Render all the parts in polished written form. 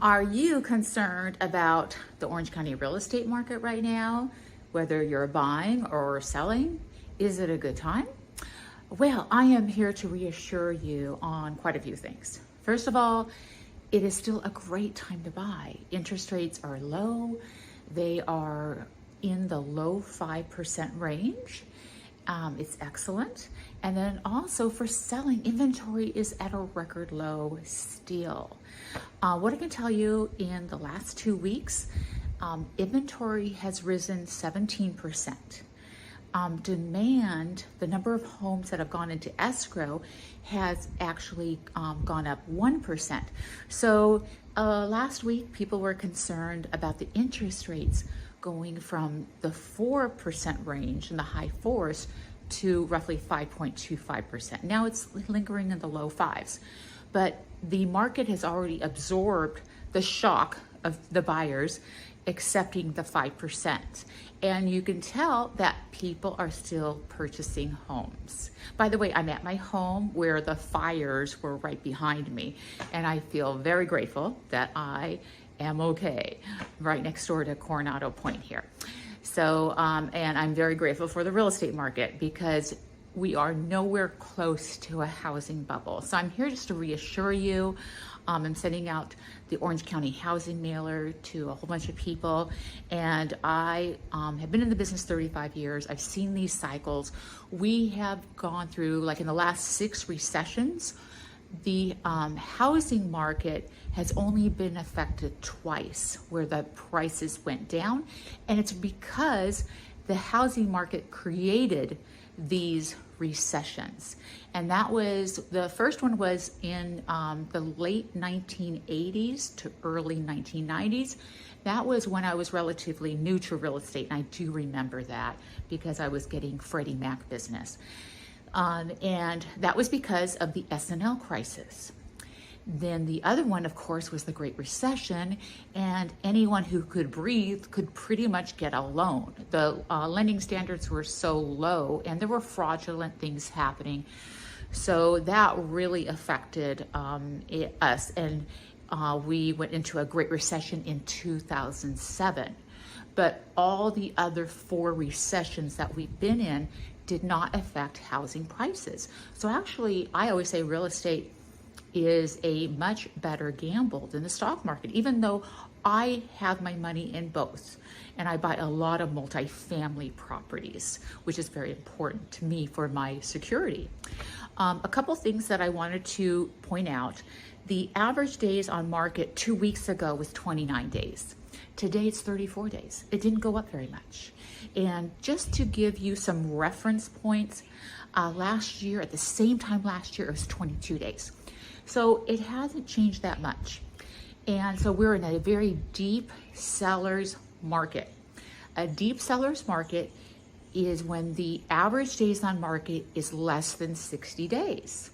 Are you concerned about the Orange County real estate market right now? Whether you're buying or selling? Is it a good time? Well, I am here to reassure you on quite a few things. First of all, it is still a great time to buy. Interest rates are low. They are in the low 5% range. It's excellent. And then also for selling, inventory is at a record low still. What I can tell you, in the last 2 weeks, inventory has risen 17%. Demand, the number of homes that have gone into escrow, has actually gone up 1%. So last week, people were concerned about the interest rates going from the 4% range in the high fours to roughly 5.25%. Now it's lingering in the low fives, but the market has already absorbed the shock of the buyers accepting the 5%. And you can tell that people are still purchasing homes. By the way, I'm at my home where the fires were right behind me, and I feel very grateful that I am okay, right next door to Coronado Point here. So, and I'm very grateful for the real estate market because we are nowhere close to a housing bubble. So I'm here just to reassure you. I'm sending out the Orange County housing mailer to a whole bunch of people. And I have been in the business 35 years. I've seen these cycles. We have gone through, like in the last 6 recessions, the housing market has only been affected twice where the prices went down. And it's because the housing market created these recessions. And that was, the first one was in the late 1980s to early 1990s. That was when I was relatively new to real estate. And I do remember that because I was getting Freddie Mac business. And that was because of the S&L crisis. Then the other one, of course, was the Great Recession, and anyone who could breathe could pretty much get a loan. The lending standards were so low, and there were fraudulent things happening. So that really affected us, and we went into a Great Recession in 2007. But all the other 4 recessions that we've been in did not affect housing prices. So actually, I always say real estate is a much better gamble than the stock market, even though I have my money in both. And I buy a lot of multifamily properties, which is very important to me for my security. A couple things that I wanted to point out. The average days on market 2 weeks ago was 29 days. Today it's 34 days. It didn't go up very much. And just to give you some reference points, last year, at the same time last year, it was 22 days. So it hasn't changed that much. And so we're in a very deep seller's market. A deep seller's market is when the average days on market is less than 60 days.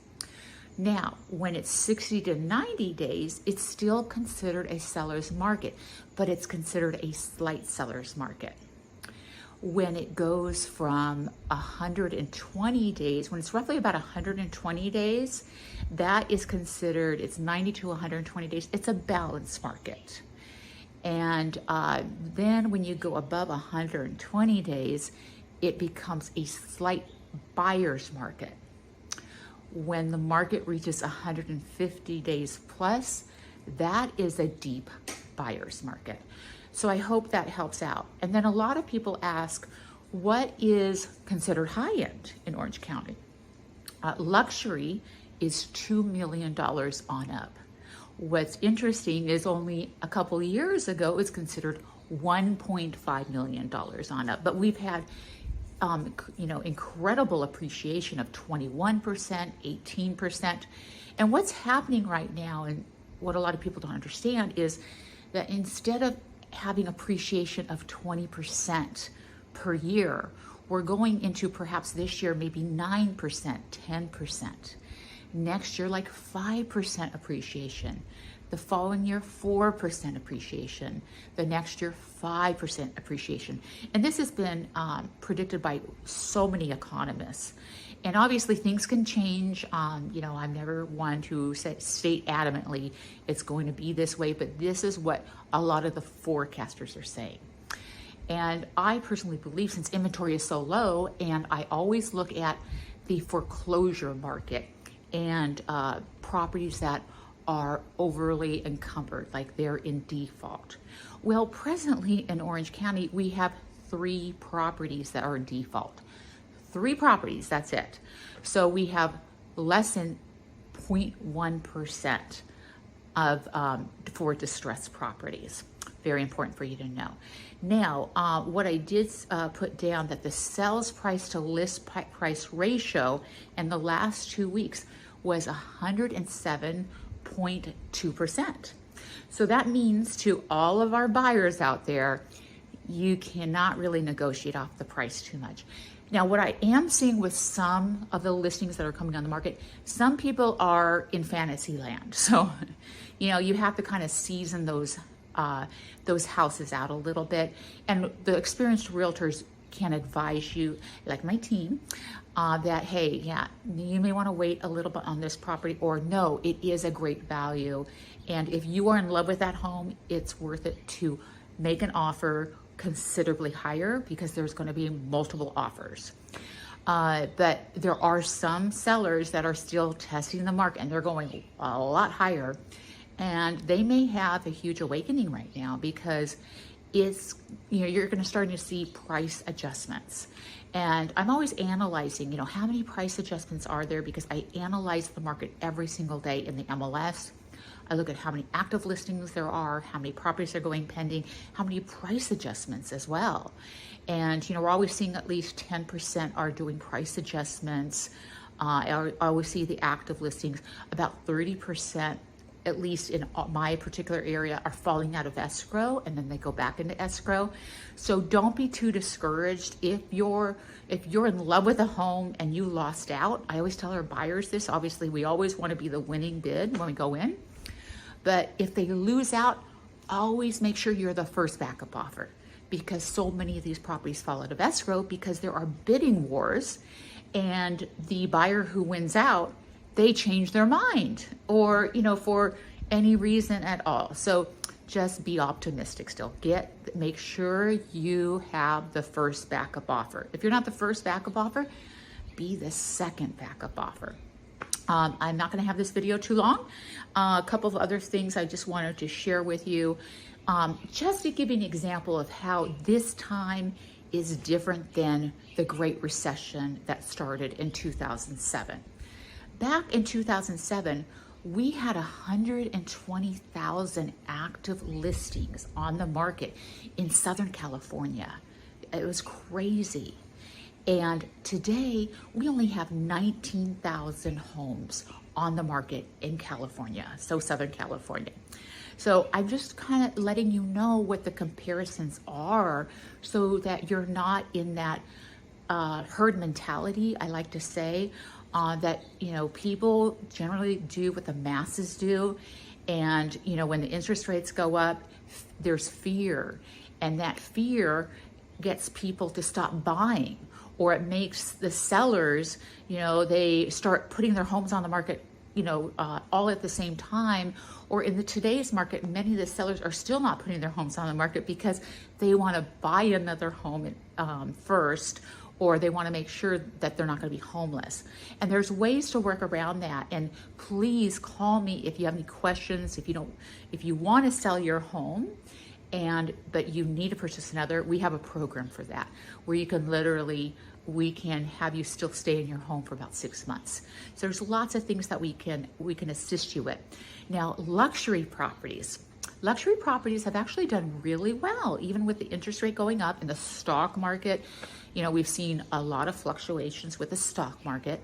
Now, when it's 60 to 90 days, it's still considered a seller's market, but it's considered a slight seller's market. When it goes from 120 days, when it's roughly about 120 days, that is considered, it's 90 to 120 days, it's a balanced market. And then when you go above 120 days, it becomes a slight buyer's market. When the market reaches 150 days plus, that is a deep buyer's market. So I hope that helps out. And then a lot of people ask, what is considered high-end in Orange County? Luxury is $2 million on up. What's interesting is only a couple of years ago, it was considered $1.5 million on up. But we've had incredible appreciation of 21%, 18%. And what's happening right now, and what a lot of people don't understand, is that instead of having appreciation of 20% per year, we're going into perhaps this year maybe 9%, 10%. Next year, like 5% appreciation. The following year, 4% appreciation. The next year, 5% appreciation. And this has been predicted by so many economists. And obviously things can change. You know, I'm never one to state adamantly it's going to be this way, but this is what a lot of the forecasters are saying. And I personally believe, since inventory is so low, and I always look at the foreclosure market and properties that are overly encumbered, like they're in default. Well, presently in Orange County, we have 3 properties that are in default. 3 properties, that's it. So we have less than 0.1% of for distressed properties. Very important for you to know. Now, what I did put down, that the sales price to list price ratio in the last 2 weeks was 107.2%. So that means to all of our buyers out there, you cannot really negotiate off the price too much. Now, what I am seeing with some of the listings that are coming on the market, some people are in fantasy land. So, you know, you have to kind of season those houses out a little bit. And the experienced realtors can advise you, like my team, that, hey, yeah, you may want to wait a little bit on this property, or no, it is a great value. And if you are in love with that home, it's worth it to make an offer considerably higher, because there's going to be multiple offers. But there are some sellers that are still testing the market, and they're going a lot higher. And they may have a huge awakening right now, because it's, you know, you're going to start to see price adjustments. And I'm always analyzing, you know, how many price adjustments are there, because I analyze the market every single day in the MLS. I look at how many active listings there are, how many properties are going pending, how many price adjustments as well. And, you know, we're always seeing at least 10% are doing price adjustments. I always see the active listings, about 30%, at least in my particular area, are falling out of escrow, and then they go back into escrow. So don't be too discouraged. If you're in love with a home and you lost out, I always tell our buyers this. Obviously, we always want to be the winning bid when we go in. But if they lose out, always make sure you're the first backup offer, because so many of these properties fall out of escrow because there are bidding wars, and the buyer who wins out, they change their mind, or, you know, for any reason at all. So just be optimistic still. Make sure you have the first backup offer. If you're not the first backup offer, be the second backup offer. I'm not going to have this video too long. A couple of other things I just wanted to share with you, just to give you an example of how this time is different than the Great Recession that started in 2007. Back in 2007, we had 120,000 active listings on the market in Southern California. It was crazy. And today, we only have 19,000 homes on the market in California, so Southern California. So I'm just kind of letting you know what the comparisons are, so that you're not in that herd mentality, I like to say, that, you know, people generally do what the masses do. And, you know, when the interest rates go up, there's fear. And that fear gets people to stop buying. Or it makes the sellers, you know, they start putting their homes on the market, you know, all at the same time. Or in today's market, many of the sellers are still not putting their homes on the market because they want to buy another home first, or they want to make sure that they're not going to be homeless. And there's ways to work around that. And please call me if you have any questions. If you want to sell your home, but you need to purchase another, we have a program for that, where you can we can have you still stay in your home for about 6 months. So there's lots of things that we can assist you with. Now, luxury properties have actually done really well, even with the interest rate going up. In the stock market, you know, we've seen a lot of fluctuations with the stock market.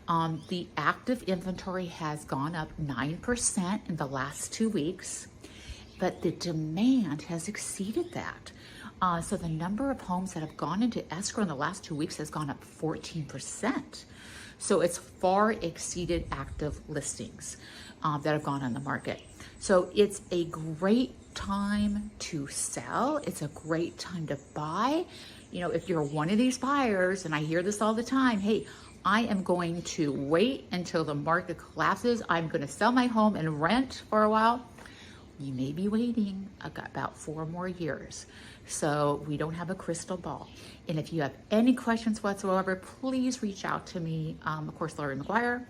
The active inventory has gone up 9% in the last 2 weeks. But the demand has exceeded that. So the number of homes that have gone into escrow in the last 2 weeks has gone up 14%. So it's far exceeded active listings that have gone on the market. So it's a great time to sell. It's a great time to buy. You know, if you're one of these buyers, and I hear this all the time, hey, I am going to wait until the market collapses. I'm going to sell my home and rent for a while. You may be waiting about 4 more years. So we don't have a crystal ball. And if you have any questions whatsoever, please reach out to me. Of course, Laurie McGuire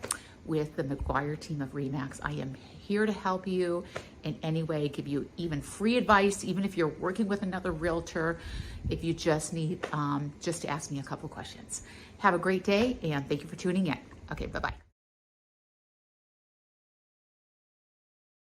with the McGuire team of RE/MAX. I am here to help you in any way, give you even free advice, even if you're working with another realtor, if you just need just to ask me a couple questions. Have a great day, and thank you for tuning in. Okay, bye-bye.